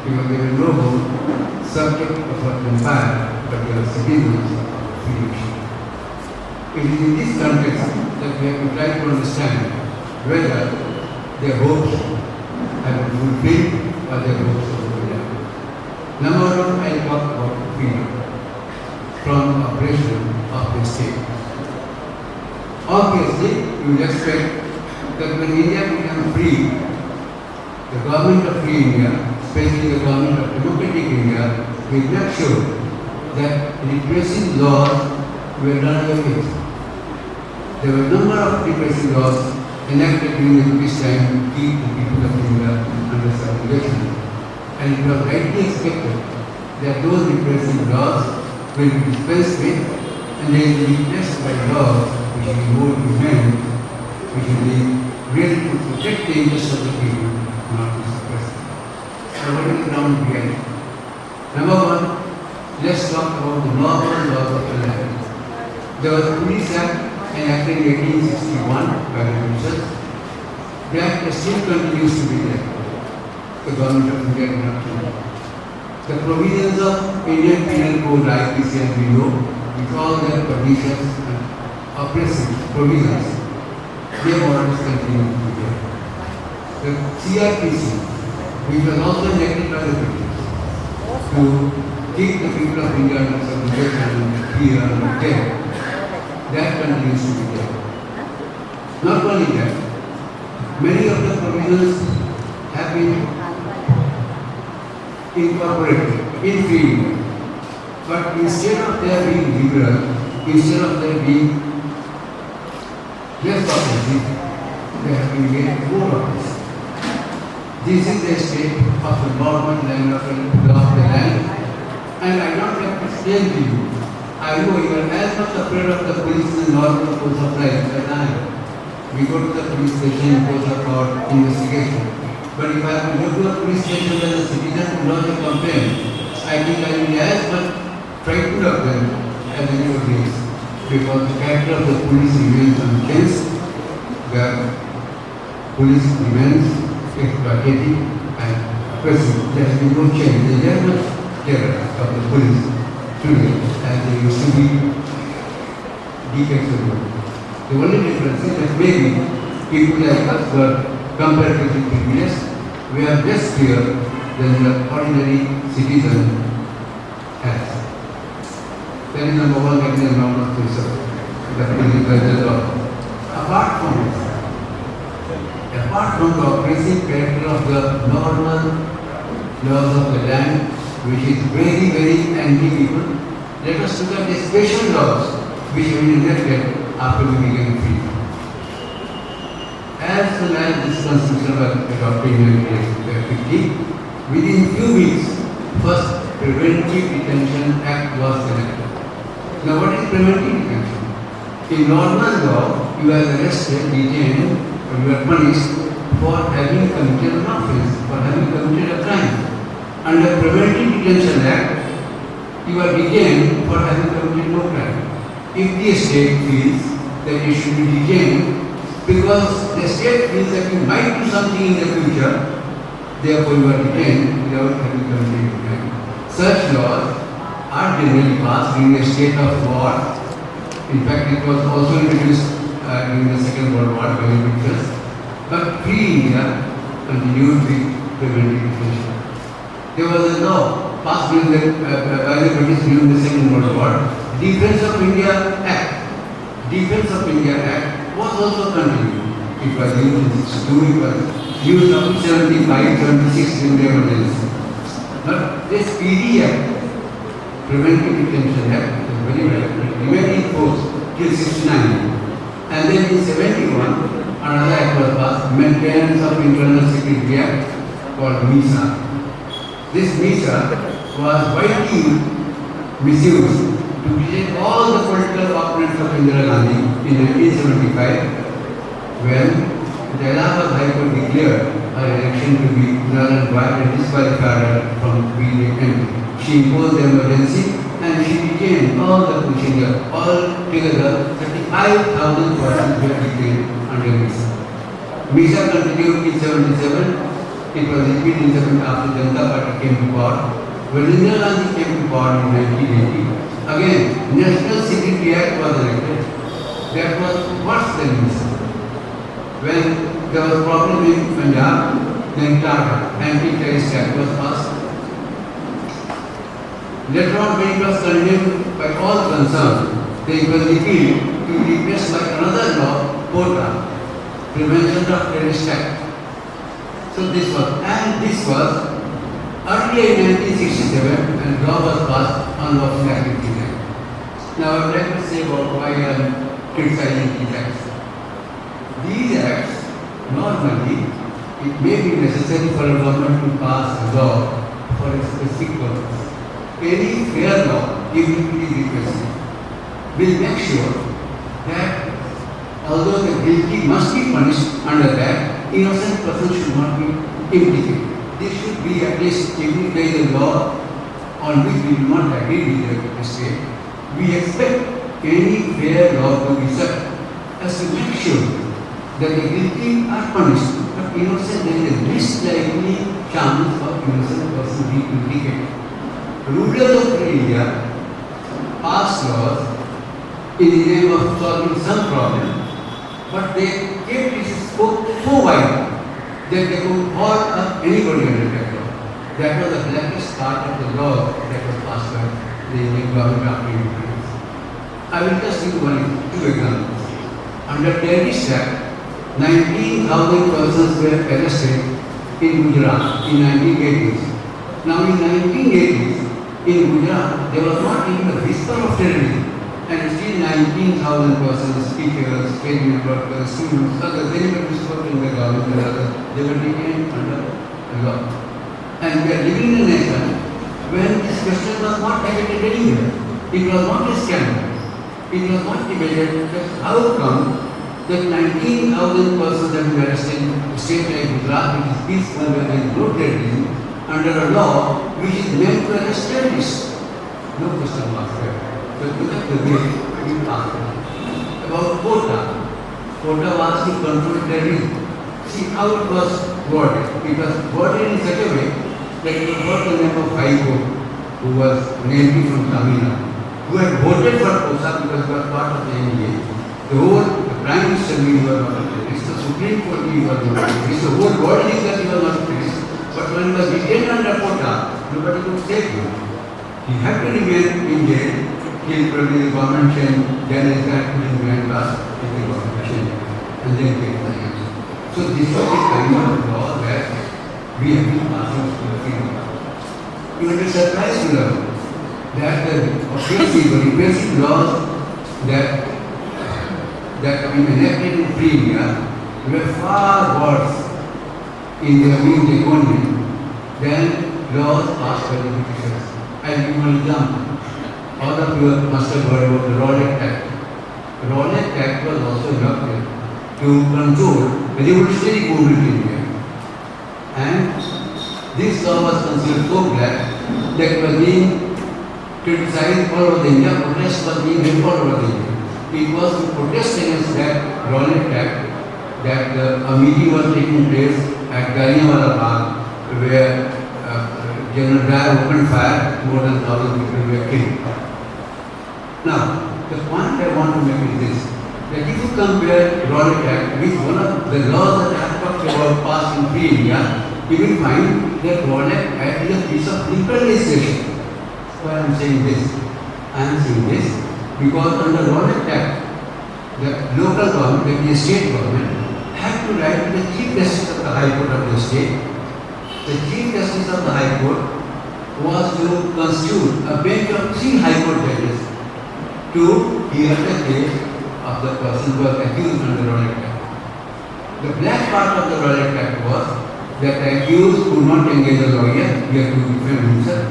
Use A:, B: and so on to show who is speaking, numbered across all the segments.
A: because they were no more subject of an empire, but they were citizens of free nation. It is in this context that we have to try to understand whether their hopes have been fulfilled or their hopes are fulfilled. Number one, I talk about freedom from oppression of the state. Obviously, you will expect that when India becomes free, the government of free India, especially the government of democratic India, will make sure that repressive laws were done away with. There were a number of repressive laws enacted during the British time to keep the people of India under subjugation. And it was rightly expected that those repressive laws will be dispensed with and they will be replaced by laws which will be more humane, which will be really to protect the interests of the people, not to suppress them. So what is the ground behind? Number one, let's talk about the normal laws of the land. There was a Police Act enacted in 1861 by the Britishers. That still continues to be there. The government of India did not change. The provisions of Indian Penal Code, IPC, as we know, with all their provisions and oppressive provisions, their borders continue to be there. The CRPC, which was also enacted by the British to keep the people of India under subjugation and fear and terror, that continues to be there. Not only that, many of the provisions have been incorporated in free India. But instead of their being liberal, instead of their being less oppressive, they have been made more oppressive. This is the state of the normal land of the land, and I don't have to explain to you. I know you are as much afraid of the police in the normal course of life as I am. We go to the police station course of our investigation. But if I have to go to a police station as a citizen to lodge a complaint, I think I will be as much frightened of them as anybody else. Because the character of the police remains unchanged. The police remains exploitative and oppressive. There has been no change. There is very much terror of the police today as they used to be decades ago. The only difference is that maybe people like us were comparatively privileged, we are less fear than the ordinary citizen has. That is number one, that is the normal preserve. That is the law. Apart from the oppressive character of the normal laws of the land, which is very, very anti-people, let us look at the special laws which have been enacted after we became free. As soon as this constitution was adopted in 1950, within few weeks, first Preventive Detention Act was enacted. Now what is preventive detention? In normal law, you are arrested, detained, or you are punished for having committed an offense, for having committed a crime. Under Preventive Detention Act, you are detained for having committed no crime. If the state feels that you should be detained because the state feels that you might do something in the future, therefore you are detained without having committed a crime. Such laws are generally passed during a state of war. In fact, it was also introduced during the Second World War by the Britishers. But free India continued with preventive detention. There was a law passed by the British during the Second World War, Defence of India Act. Defence of India Act was also continued. It was used in 62, it was used up to 75, 76 in the emergency. But this PD Act, Preventive Detention Act, was very well, remained in force till 69. And then in 71, another act was passed, Maintenance of Internal Security Act, called MISA. This MISA was widely misused to protect all the political opponents of Indira Gandhi in 1975 when the Allahabad High Court declared her election to be null and void and disqualified her from being elected. She imposed the emergency and she detained all the Pushingers. All together, 35,000 persons were detained under MISA. MISA continued in 77 It was repeated in the after Janata Party came to power. When Indira Gandhi came to power in 1980, again National Security Act was elected. That was worse than this. When there was problem in Punjab, then Anti-Terrorist Act was passed. Later on, when it was condemned by all concerned, then it was repealed to be replaced by another law, POTA, Prevention of Terrorist Act. So this was earlier in 1967, and law was passed on Lawful Activities Act. Now I would like to say about why I am criticizing these acts. These acts, normally, it may be necessary for a government to pass a law for a specific purpose. Any fair law, even if it is requested, will make sure that although the guilty must be punished under that, innocent person should not be implicated. This should be at least, even if there is a law on which we do not agree with the state, we expect any fair law to be such as to make sure that the guilty are punished, but innocent, there is a least likely chance of innocent person being implicated. Rulers of India passed laws in the name of solving some problem, but they kept this scope so wide that they could haul up anybody under that law. That was the blackest part of the law that was passed by the Indian government after independence. I will just give two examples. Under Terrorist Act, 19,000 persons were arrested in Gujarat in 1980s. Now in 1980s, in Gujarat, there was not even a whisper of terrorism, and still 19,000 persons, teachers, trade workers, students, others, anybody who spoke in the government, they were detained under the law. And we are living in a nation when this question was not debated anywhere. It was not a scandal. It was not debated that how come that 19,000 persons have been arrested in a state like Gujarat, which is peaceful, where there is no terrorism, under a law which is meant to arrest terrorists. No question was there. So look at the way we asked about quota. Quota was to control terrorism. See how it was worded. It was worded in such a way that it was the name of Haigo, who was namely from Tamil Nadu, who had voted for quota because he was part of the NDA. The Prime Minister knew he was not a terrorist. The Supreme Court knew he was not a terrorist. The whole world knew that he was not a terrorist. But when he was detained under quota, nobody could save him. He had to remain in jail till probably the government changed, then his guy put his behind bars, till the government changed, and then take the action. So this was the kind of law that we have been passing to the field. You will be surprised to learn that the basic laws that have been enacted in free India were far worse in their being draconian than laws passed by the Britishers. I'll give you an example. All of you must have heard about the Rowlatt Act. The Rowlatt Act was also adopted to control revolutionary movement in India. And this law was considered so black that it was being criticized all over India, protests was being held all over India. It was to protest against that Rowlatt Act that a meeting was taking place at Jallianwala Bagh, where General Dyer opened fire, more than 1,000 people were killed. Now, the point I want to make is this, that if you compare Rowlatt Act with one of the laws that I have talked about passed in free India, you will find that Rowlatt Act is a piece of legal legislation. Why I am saying this? I am saying this because under Rowlatt Act, the local government, the state government, had to write to the Chief Justice of the High Court of the state. The Chief Justice of the High Court was to constitute a bench of 3 High Court judges to hear the case of the person who was accused under the Rowlatt Act. The black part of the Rowlatt Act was that the accused could not engage a lawyer, he had to defend himself,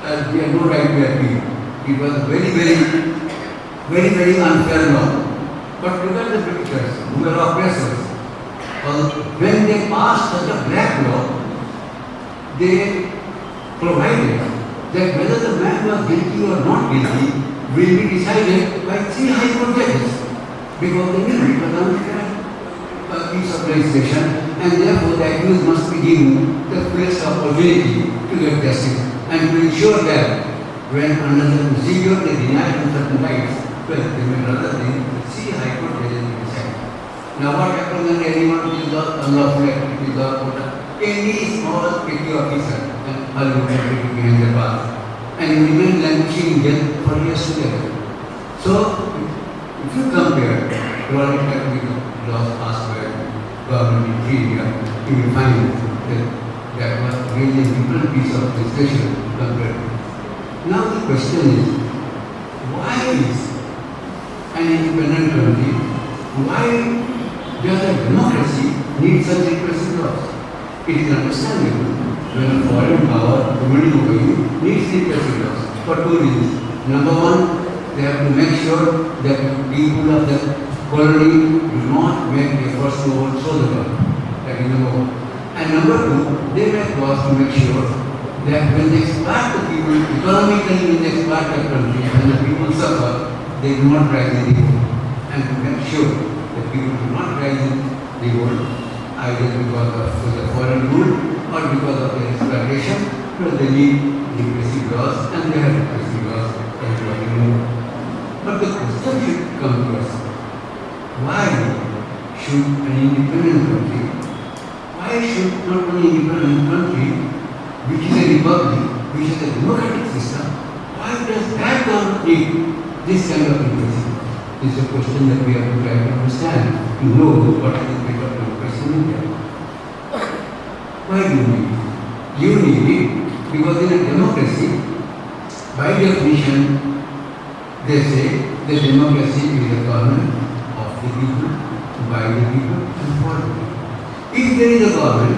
A: and he had no right to appeal. It was very unfair law. But look at the Britishers, who were oppressors. When they passed such a black law, they provided that whether the man was guilty or not guilty will be decided by 3 High Court judges, because they knew it was unfair. a piece of legislation, and therefore the accused must be given the fullest opportunity to get justice and to ensure that when under the procedure they deny them certain rights, well, they may rather than see High Court they will decide. Now what happens when anyone is unlawful activity without quota? Any small petty officer and unlawful behind the bars and you remain languishing in jail for years together. So if you compare chronic activity laws passed by government in India, you will find that that was really a different piece of legislation compared. Now the question is, why is an independent country, why does a democracy need such repressive laws? It is understandable when a foreign power ruling over you needs repressive laws for two reasons. Number one, they have to make sure that people of the colony do not make efforts to overthrow the government. That is number one. And number two, they make laws to make sure that when they exploit the people, economically when they exploit the country and the people suffer, they do not rise in revolt. And to make sure that people do not rise in revolt, either because of the foreign rule or because of their exploitation, but they need repressive laws and they have repressive laws everybody knows. But the question should come to us. Why should an independent country, why should not only an independent country, which is a republic, which is a democratic system, why does that government need this kind of democracy? This is a question that we have to try to understand, to know what is the state of democracy in India. Why do you need it? You need it because in a democracy, by definition, they say that democracy is a government of the people, by the people, and for the people. If there is a government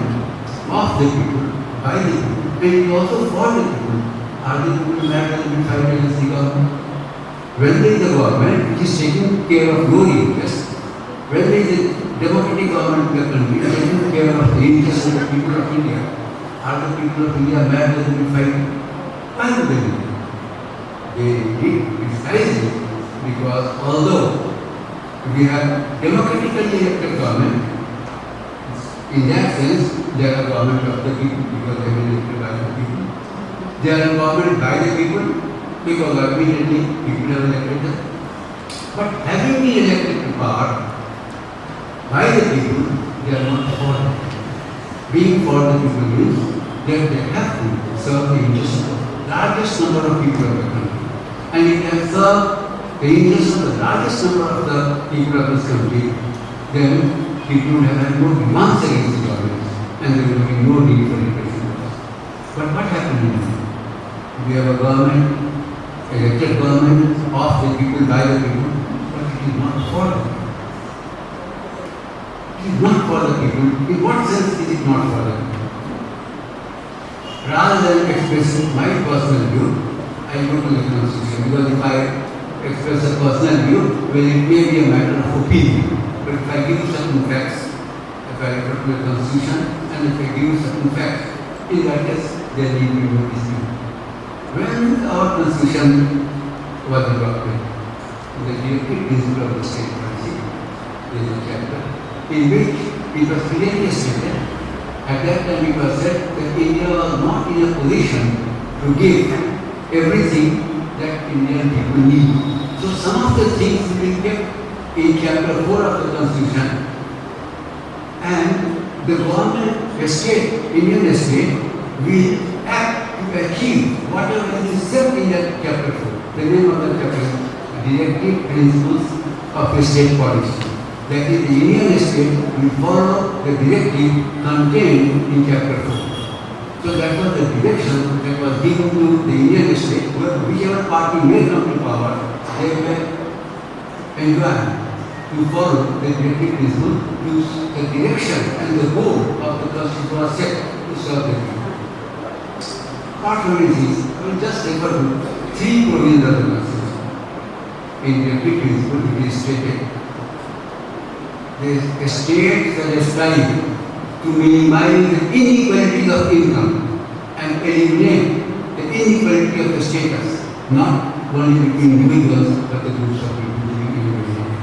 A: of the people, by the people, and it is also for the people, are the people mad that we fight against the government? When there is a government which is taking care of your interests, when there is a democratic government in the country taking care of the interests of the people of India, are the people of India mad that we fight? Why do they do it? They did precisely because although we have democratically elected government, in that sense they are a government of the people because they were elected by the people. They are a government by the people because ultimately people have elected them. But having been elected to power by the people, they are not for them. Being for the people means that they have to serve the interests of the largest number of people of the country. And it can serve the interests of the largest number of the people of this country, then people will have no demands against the government and there will be no need for repressive laws. But what happened in India? We have a government, elected government of the people, by the people, but it is not for the people. It is not for the people. In what sense is it not for the people? Rather than expressing my personal view, I go to the Constitution because if I express a personal view, well, it may be a matter of opinion. But if I give certain facts, if I refer to the Constitution, and if I give certain facts, in that case, there need be no dispute. When our Constitution was adopted, the directive principle of the state policy is a chapter in which it was clearly stated. At that time, it was said that India was not in a position to give everything that Indian people need. So some of the things will be kept in chapter 4 of the Constitution, and the government, Indian state, will act to achieve whatever is said in that chapter 4. The name of the chapter is Directive Principles of the State Policy. That is, the Indian state will follow the directive contained in chapter 4. So that was the direction that was given to the Indian state, whichever party may come to power, they were enjoined to follow the directive principle, to the direction and the goal of the Constitution was set to serve the people. Apart from this, I will just refer to three provisions of the Constitution. In directive principle, it is stated, the state shall strive to minimize the inequality of income and eliminate the inequality of the status, not only between individuals but the groups of people living individually.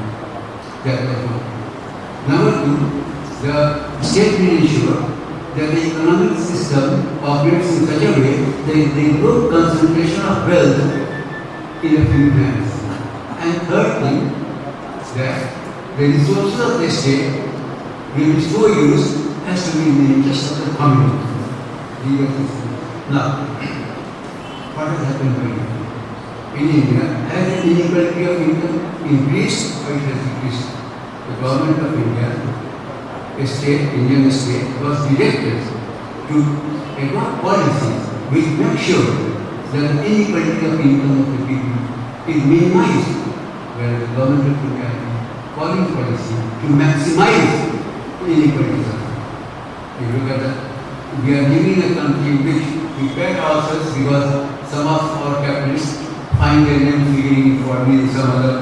A: That was one. Number two, The state will ensure that the economic system operates in such a way that there is no concentration of wealth in a few hands. And third thing, that the resources of the state will be so used as to be in the interest of the community. Now, what has happened in India? Has the inequality of income increased or it has decreased? The government of India, Indian state, was directed to adopt policies which make sure that the inequality of income of the people is minimized, whereas the government of India is calling policy to maximize inequalities. If you look at that, we are living in a country in which we pet ourselves because some of our capitalists find their name figuring for me in some other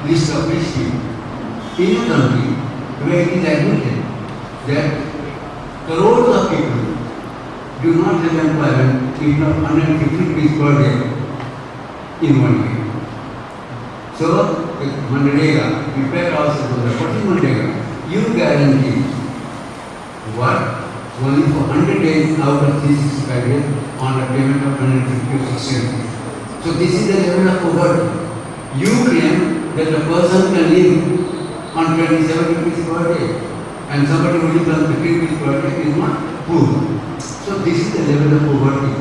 A: list of rich people. In a country where it is admitted that crores of people do not have employment, if not 150 rupees per day in 1 day. So, Mandrega, we pay ourselves on the 40 Mandrega, you guarantee what? Only for 100 days out of 365 days on a payment of 150 or 60 rupees. So, this is the level of poverty. You claim that a person can live on 27 rupees per day, and somebody who lives on 50 rupees per day is not poor. So this is the level of poverty.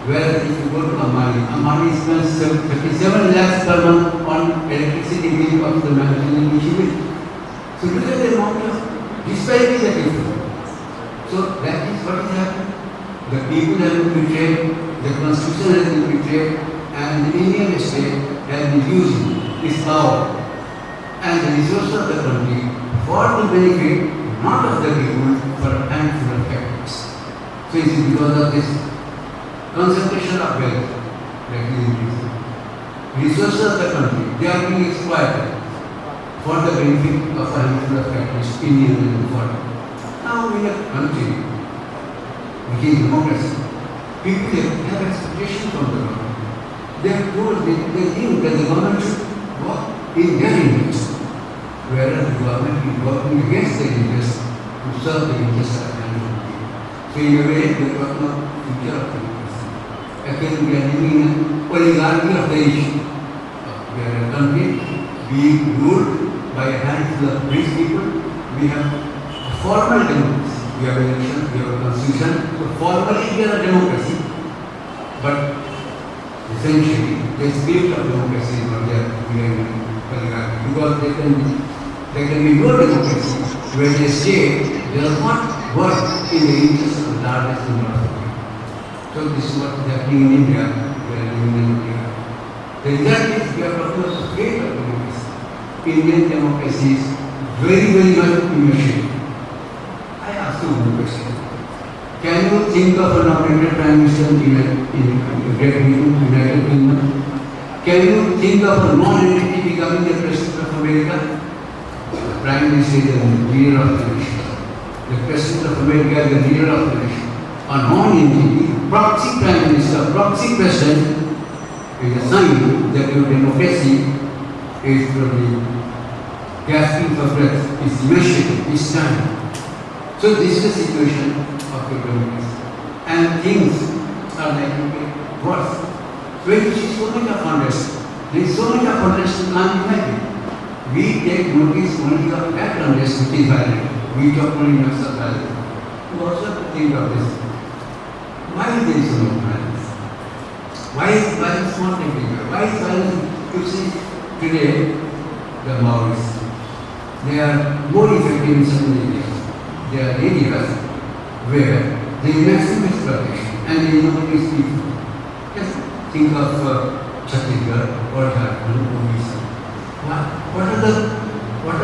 A: Whereas if you go to Ambani spends 37 lakhs per month on electricity bill of the management bill. So look at the amount of disparity that is there. So that is what is happening. The people have been betrayed, the constitution has been betrayed, and the Indian state has been using its power and the resources of the country for the benefit not of the people, for a handful of capitalists. So it is because of this concentration of wealth that is increasing. Resources of the country, they are being exploited for the benefit of a handful of capitalists, Indian and foreign. Now in a country which is democracy, people have expectations from the government. They are told, they think that the government should work in their interest, whereas the government is working against their interest to serve the interest of the country. So in a way, we are talking about the future of democracy. Actually, we are living in an oligarchy of the issue. We are a country being ruled by a handful of rich people. We have a formal democracy. We have elections, we have a constitution. So formally we are a democracy. But essentially, the spirit of democracy is not there. We are in oligarchy. Because there can be no democracy where the state does not work in the interest of the largest number of people. So this is what is happening in India. We are living in India. The result is we are talking about the state of democracy. Indian democracy is very, very much immature. I ask you one question. Can you think of a nominated Prime Minister in Great Britain, United Kingdom? Can you think of a non-entity becoming the President of America? The Prime Minister is the leader of the nation. The President of America is the leader of the nation. A non-entity, proxy Prime Minister, proxy President is a sign that your democracy is probably gasping for breath, is emaciated, is dying. So this is the situation of your democracy. And things are likely to get worse. When you see so much of unrest, there is so much of unrest you can't imagine. We take notice only of that unrest which is violent. We talk only of violence. You also have to think of this. Why is there so much violence? Why is violence not everywhere? Why is violence, you see, today, the Maoists, they are more effective in certain areas. There are areas where there is maximum exploitation and there is no peace people. Just think of Chhattisgarh or Jharkhand or Odisha. What are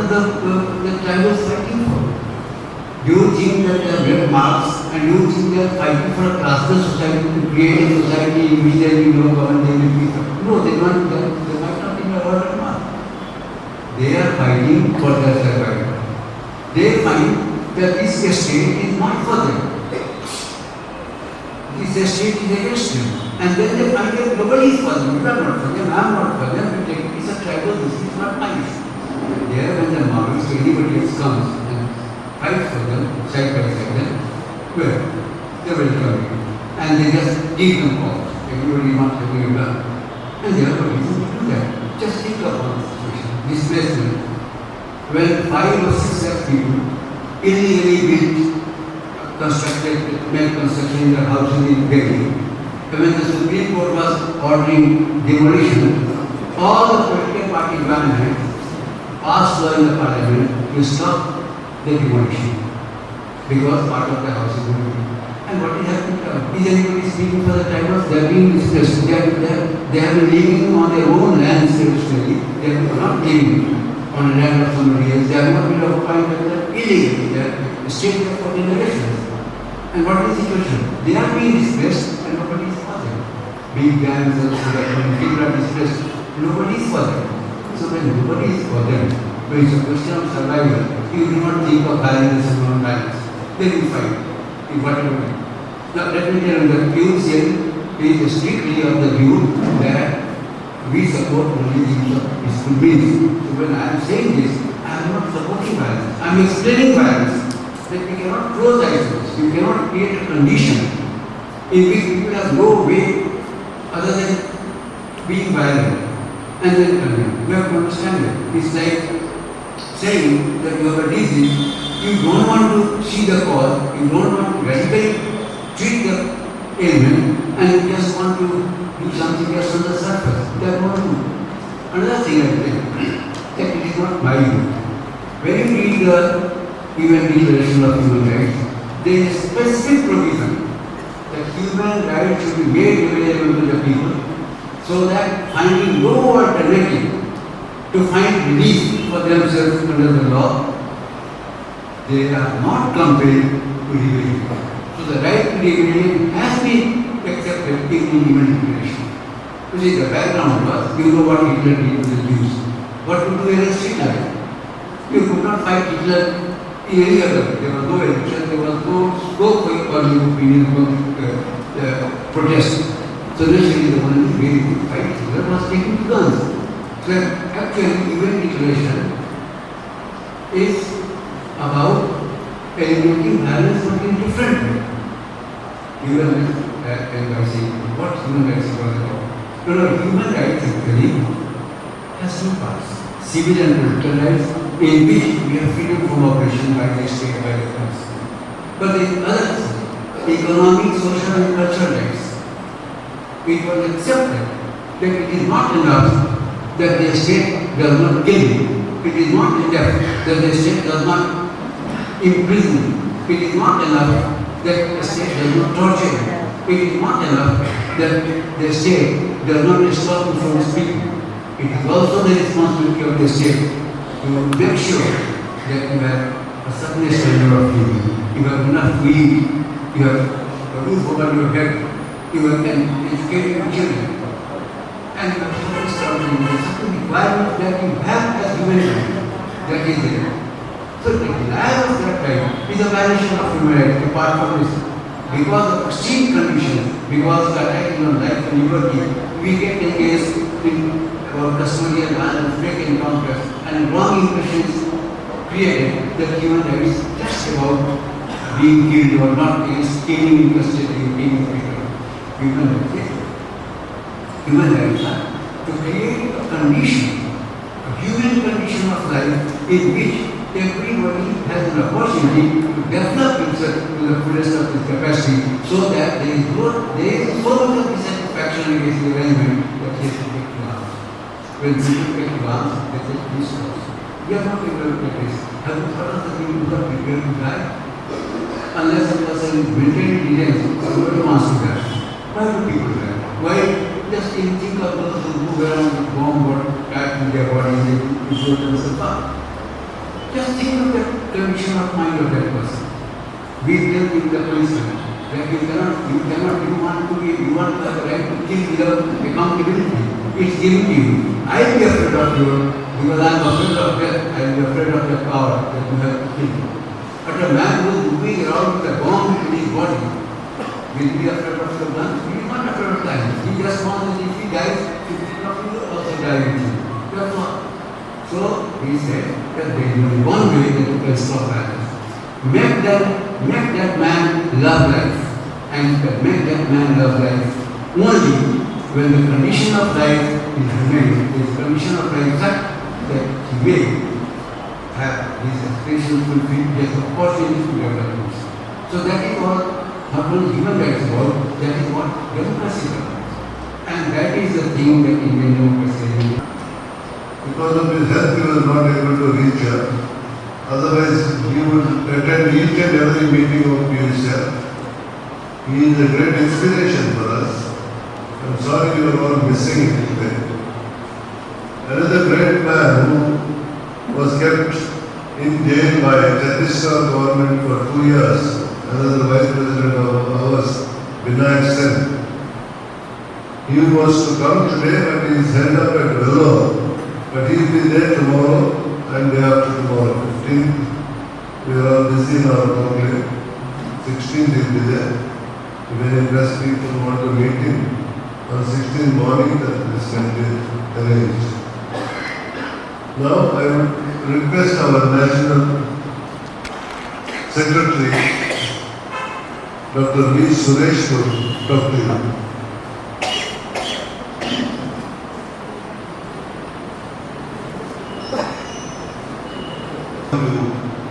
A: the tribals fighting for? Do you think that they are red marks and do you think they are fighting for a classless society to create a society in which there will be no government, there will be no, they might not even have red mark. They are fighting for their survival. They find that this estate is not for them. This estate is against them. And then they find that nobody is for them. You are not for them, I am not for them. We take it is a tribal, this is not mine. There when the Maoists or anybody else comes and fight for them, side by side, then, well, they will come in. And they just give them calls. Everybody wants to be done. And there are no reason to do that. Just think about the situation. Displacement. When 5 or 6 lakh people illegally built, constructed, made construction in their houses in Delhi, and when the Supreme Court was ordering demolition, all the political party governments passed law in the parliament to stop the demolition because part of the house is going to be. And what is happening now? Is anybody speaking for the tribals? They are being displaced. They have been living on their own lands traditionally. They are not living on the land of somebody else. They have not been occupying the land illegally. They are staying there for generations. And what is the situation? They are being displaced and nobody is for them. Big gangs and so that when people are displaced, nobody is for them. So when nobody is for them, when it's a question of survival, you do not think of violence and non-violence. Then you fight in whatever way. Now let me tell you that PUCL is strictly of the view that we support only the use of peaceful means. So when I am saying this, I am not supporting violence. I am explaining violence. That we cannot close ourselves. You cannot create a condition in which people have no way other than being violent and then condemn. You have to understand it. It's like saying that you have a disease, you don't want to see the cause, you don't want to radically treat the ailment, and you just want to do something else on the surface. That won't do. Another thing I think, that it is not my view. When you read the UN Declaration of Human Rights, there is a specific provision that human rights should be made available to the people so that finding no alternative to find relief for themselves under the law, they are not compelled to live. So the right to live has been accepted in the UN Declaration. You see, the background was, you know what Hitler did to the Jews. What to do against Hitler? You could not fight Hitler in any other way. There was no election, there was no scope for your opinion protest. So naturally the one very good fight Hitler was taking guns. So actually UN Declaration is about eliminating violence but in different way. Human rights, what human rights is all about? Human rights actually has two parts. Civil and political rights, in which we have freedom from oppression by the state, by the country. But in others, economic, social and cultural rights, it was accepted that it is not enough that the state does not kill you. It is not enough that the state does not imprison you. It is not enough that the state does not torture you. It is not enough that the state does not stop you from speaking. It is also the responsibility of the state to make sure that you have a certain standard of living. You have enough to eat, you have a roof over your head, you have an educated children, and you have certain requirements that you have as human beings. That is there. So the denial of that right is a violation of human rights apart from this. Because of extreme conditions, because the attack on life and liberty, we get engaged in about custodial violence, fake encounters, and wrong impressions created that human rights is just about being killed or not against killing in custody and being people. Human rights are to create a condition, a human condition of life in which everybody has an opportunity to develop himself to the fullest of his capacity so that there is so much of dissatisfaction against the arrangement that he has to take advance. When people take advance, they say, please stop. We are not able to practice. Have you thought of the people who are prepared to die? Unless a person is mentally diseased, nobody wants to die. Why do people die? Why? Just think of those who move around with bomb or tied to their body and they throw themselves up. Just think of the condition of mind of that person. We tell in the policeman that you want to have the right to kill without accountability. It's given to you. I'll be afraid of you because I'm afraid of death. I'll be afraid of the power that you have killed. But a man who is moving around with a bomb in his body will be afraid of the gun. He is not afraid of dying. He just wants that if he dies, 15 of you also die with him. That's all. So he said that there is only one way that you can stop violence. make that man love life, and make that man love life only when the condition of life is remained, is condition of life such that he will have his aspirations fulfilled, he has opportunities to develop himself. So that is what not only human rights about, that is what democracy is about. And that is the thing that Indian democracy is.
B: Because of his health, he was not able to reach here. Otherwise, he would attend each and every meeting of PUCL. He is a great inspiration for us. I'm sorry you are all missing him today. Another great man who was kept in jail by Chhattisgarh government for 2 years, another vice president of ours, Vinayak Sen. He was to come today, but he is held up at Vellore. But he will be there tomorrow and day after tomorrow. 15th, we are all busy in our conclave. 16th, he will be there. If any press people want to meet him, on 16th morning, that this can be arranged. Now, I would request our National Secretary, Dr. V. Suresh, to talk to you.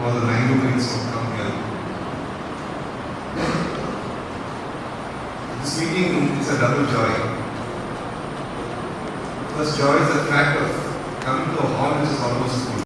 C: All the languages who come here. This meeting is a double joy. First joy is the fact of coming to a hall which is almost full.